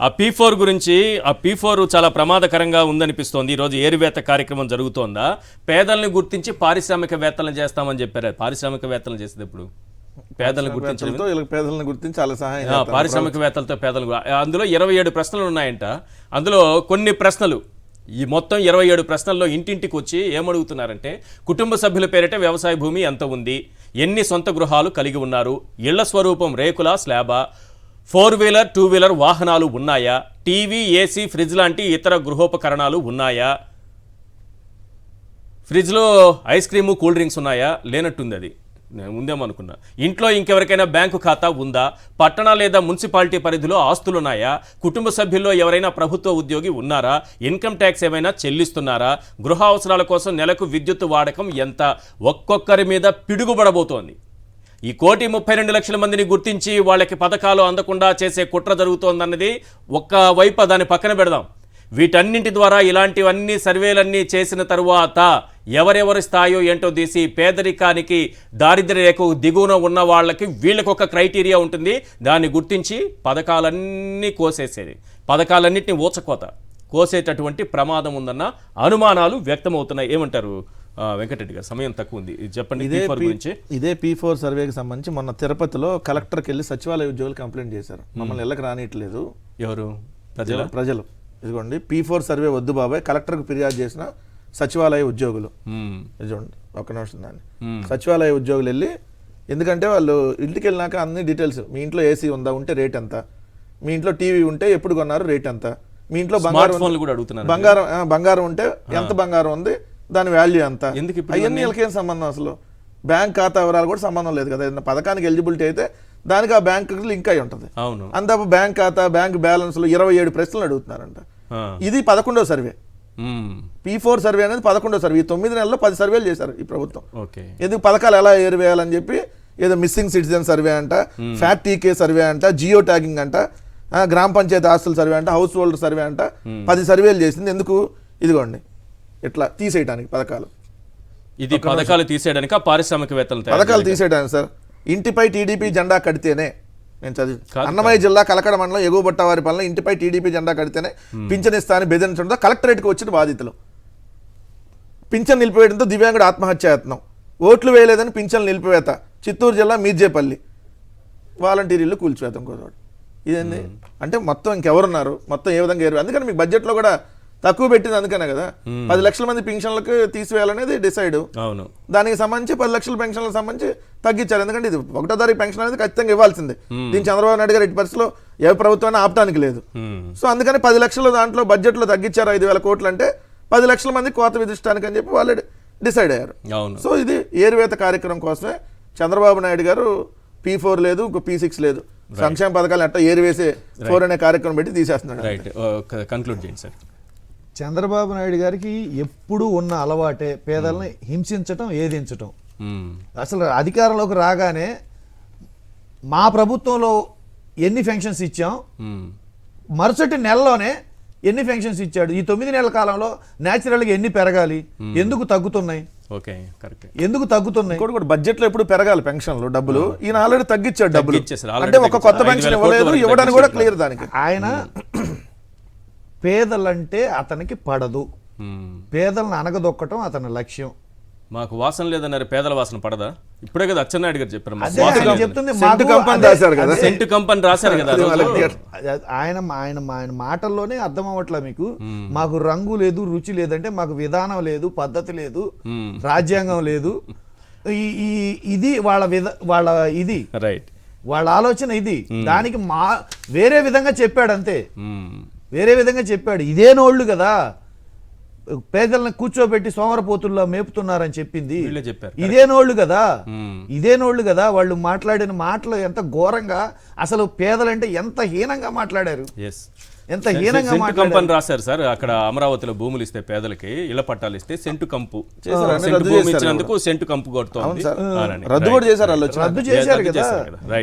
ఆ P4 గురించి ఆ P4 చాలా ప్రమాదకరంగా ఉందనిపిస్తోంది. ఈ రోజు ఏరువేత కార్యక్రమం జరుగుతోందా? పేదల్ని గుర్తించి పారిశ్రామికవేత్తలను చేస్తామని చెప్పారు. పారిశ్రామికవేత్తలను చేసేది ఇప్పుడు పేదలను గుర్తించడంతో పేదలను గుర్తించి చాలా సహాయం పారిశ్రామికవేత్తలతో పేదలు అందులో 27 ప్రశ్నలు ఉన్నాయంట. అందులో కొన్ని ప్రశ్నలు ఈ మొత్తం 27 ప్రశ్నల్లో ఇంటింటికి వచ్చి ఏమడుగుతున్నారంటే కుటుంబ సభ్యుల పేరిట వ్యవసాయ భూమి ఎంత ఉంది, ఎన్ని సొంత గృహాలు కలిగి ఉన్నారు, ఇళ్ల స్వరూపం రేకుల స్లాబా, 4-వీలర్ 2-వీలర్ వాహనాలు ఉన్నాయా, టీవీ ఏసీ ఫ్రిడ్జ్ లాంటి ఇతర గృహోపకరణాలు ఉన్నాయా, ఫ్రిడ్జ్లో ఐస్ క్రీము కూల్ డ్రింక్స్ ఉన్నాయా, లేనట్టుంది అది నేను ముందేమనుకున్నా. ఇంట్లో ఇంకెవరికైనా బ్యాంకు ఖాతా ఉందా, పట్టణ లేదా మున్సిపాలిటీ పరిధిలో ఆస్తులున్నాయా, కుటుంబ సభ్యుల్లో ఎవరైనా ప్రభుత్వ ఉద్యోగి ఉన్నారా, ఇన్కమ్ ట్యాక్స్ ఏమైనా చెల్లిస్తున్నారా, గృహ అవసరాల కోసం నెలకు విద్యుత్ వాడకం ఎంత, ఒక్కొక్కరి మీద పిడుగుపడబోతోంది. ఈ 1,32,00,000 మందిని గుర్తించి వాళ్ళకి పథకాలు అందకుండా చేసే కుట్ర జరుగుతోందన్నది ఒక్కవైపు దాన్ని పక్కన పెడదాం. వీటన్నింటి ద్వారా ఇలాంటివన్నీ సర్వేలన్నీ చేసిన తరువాత ఎవరెవరి స్థాయో ఏంటో తీసి పేదరికానికి దారిద్ర్య రేఖకు దిగువన ఉన్న వాళ్ళకి వీళ్ళకి ఒక క్రైటీరియా ఉంటుంది. దాన్ని గుర్తించి పథకాలన్నీ కోసేసేది, పథకాలన్నింటినీ ఊచకోత కోసేటటువంటి ప్రమాదం ఉందన్న అనుమానాలు వ్యక్తమవుతున్నాయి. ఏమంటారు వెంకటరెడ్డి గారు? సమయం తక్కువ ఉంది, చెప్పండి. ఇదే P4 సర్వేకి సంబంధించి మొన్న తిరుపతిలో కలెక్టర్కి వెళ్ళి సచివాలయ ఉద్యోగులు కంప్లైంట్ చేశారు, మమ్మల్ని ఇళ్ళకి రానియట్లేదు. ఎవరు? ప్రజలు. ఇదిగోండి P4 సర్వే వద్దు బాబాయ్, కలెక్టర్కి ఫిర్యాదు చేసిన సచివాలయ ఉద్యోగులు. ఇదిగోండి ఒక్క నిమిషం దాన్ని. సచివాలయ ఉద్యోగులు వెళ్ళి, ఎందుకంటే వాళ్ళు ఇంటికి వెళ్ళినాక అన్ని డీటెయిల్స్, మీ ఇంట్లో ఏసీ ఉందా, ఉంటే రేట్ ఎంత, మీ ఇంట్లో టీవీ ఉంటే ఎప్పుడు కొన్నారు, రేట్ ఎంత, మీ ఇంట్లో బంగారం ఉంటే ఎంత బంగారం ఉంది, దాని వాల్యూ ఎంత, అవన్నీ వీళ్ళకేం సంబంధం, అసలు బ్యాంక్ ఖాతా వివరాలు కూడా సంబంధం లేదు కదా. ఏదైనా పథకానికి ఎలిజిబిలిటీ అయితే దానికి ఆ బ్యాంక్ లింక్ అయి ఉంటుంది. అంత బ్యాంక్ ఖాతా, బ్యాంక్ బ్యాలెన్స్ లో 27 ప్రశ్నలు అడుగుతున్నారంట. ఇది 11వ సర్వే. P4 సర్వే అనేది 11వ సర్వే. ఈ 9 నెలల్లో 10 సర్వేలు చేశారు ఈ ప్రభుత్వం. ఎందుకు పథకాలు ఎలా ఏరువేయాలని చెప్పి ఏదో మిస్సింగ్ సిటిజన్ సర్వే అంట, ఫ్యాట్ టీకే సర్వే అంట, జియో ట్యాగింగ్ అంట, గ్రామ పంచాయతీ ఆస్తుల సర్వే అంట, హౌస్ హోల్డర్ సర్వే అంట, 10 సర్వేలు చేసింది. ఎందుకు? ఇదిగోండి ఇట్లా తీసేయడానికి పథకాలు. ఇది పథకాలు తీసేయడానికి పారిశ్రామికవేత్తలు పథకాలు తీసేయడానికి సార్. ఇంటిపై టీడీపీ జెండా కడితేనే, నేను చదివి అన్నమయ్య జిల్లా కలకడ మండలం ఎగువ బొట్టవారిపల్లిలో ఇంటిపై టీడీపీ జెండా కడితేనే పింఛన్ ఇస్తానని బెదిరించడంతో కలెక్టరేట్కి వచ్చిన బాధితులు. పింఛన్ నిలిపివేయడంతో దివ్యాంగుడు ఆత్మహత్యాయత్నం, ఓట్లు వేయలేదని పింఛన్ నిలిపివేత. చిత్తూరు జిల్లా మీర్జేపల్లి వాలంటీర్లు కూల్చివేత. ఇంకోటి ఇదేంది అంటే మొత్తం ఇంకెవరున్నారు, మొత్తం ఏ విధంగా ఏరు. అందుకని మీకు బడ్జెట్లో కూడా తక్కువ పెట్టింది అందుకనే కదా. 10 లక్షల మంది పెన్షన్లకు తీసివేయాలనేది డిసైడ్. దానికి సంబంధించి 10 లక్షల పెన్షన్లకు సంబంధించి తగ్గించారు. ఎందుకంటే ఇది 1వ తారీఖు పెన్షన్ అనేది ఖచ్చితంగా ఇవ్వాల్సిందే. దీని చంద్రబాబు నాయుడు గారు ఇటు పరిస్థితిలో ఏ ప్రభుత్వాన్ని ఆపడానికి లేదు. సో అందుకని 10 లక్షల దాంట్లో బడ్జెట్లో తగ్గించారు 5,000 కోట్లు అంటే 10 లక్షల మంది కోత విధించడానికి అని చెప్పి వాళ్ళు డిసైడ్ అయ్యారు. సో ఇది ఏరువేత కార్యక్రమం కోసమే చంద్రబాబు నాయుడు గారు P4 లేదు, P6 లేదు, సంక్షేమ పథకాలు అట్లా ఏరువేసే 4 అనే కార్యక్రమం పెట్టి తీసేస్తున్నాడు. కంక్లూడ్ చేయండి సార్. చంద్రబాబు నాయుడు గారికి ఎప్పుడు ఉన్న అలవాటే పేదల్ని హింసించటం, ఏదించటం. అసలు అధికారంలోకి రాగానే మా ప్రభుత్వంలో ఎన్ని పెన్షన్స్ ఇచ్చాం, మరుసటి నెలలోనే ఎన్ని పెన్షన్స్ ఇచ్చాడు, ఈ 9 నెలల కాలంలో న్యాచురల్గా ఎన్ని పెరగాలి, ఎందుకు తగ్గుతున్నాయి, ఎందుకు తగ్గుతున్నాయి. బడ్జెట్ లో ఎప్పుడు పెరగాలి పెన్షన్లు డబ్బులు, ఈయన ఆల్రెడీ తగ్గించాడు డబ్బులు. అంటే ఒక కొత్త పెన్షన్ ఇవ్వలేదు, ఇవ్వడానికి కూడా క్లియర్. దానికి ఆయన పేదలంటే అతనికి పడదు, పేదలను అనగదొక్కటం అతని లక్ష్యం. మాకు వాసన లేదన్నారు, పేదల వాసన పడదా? ఇప్పుడే కదా అచ్చెన్నాయుడు గారు చెప్పారు, సెంటు కంపెనీ రాశారు కదా. ఆయన మాటల్లోనే అర్థం అవ్వట్లా మీకు. మాకు రంగు లేదు, రుచి లేదంటే మాకు విధానం లేదు, పద్ధతి లేదు, రాజ్యాంగం లేదు. ఇది వాళ్ళ ఇది రైట్, వాళ్ళ ఆలోచన ఇది. దానికి వేరే విధంగా చెప్పాడు అంతే, వేరే విధంగా చెప్పాడు. ఇదే నోళ్ళు కదా పేదలను కూర్చోబెట్టి సోమరపోతుల్లో మేపుతున్నారని చెప్పింది, ఇదే నోళ్ళు కదా వాళ్ళు మాట్లాడిన మాటలు ఎంత ఘోరంగా, అసలు పేదలంటే ఎంత హీనంగా మాట్లాడారు, ఎంత హీనంగా కంపెనీ రాశారు సార్. అక్కడ అమరావతిలో భూములు ఇస్తే పేదలకి ఇళ్ల పట్టాలు ఇస్తే సెంటు కంపు ఇచ్చినందుకు సెంటు కంపు కొడుతోంది, రద్దు చేశారు కదా. రైట్.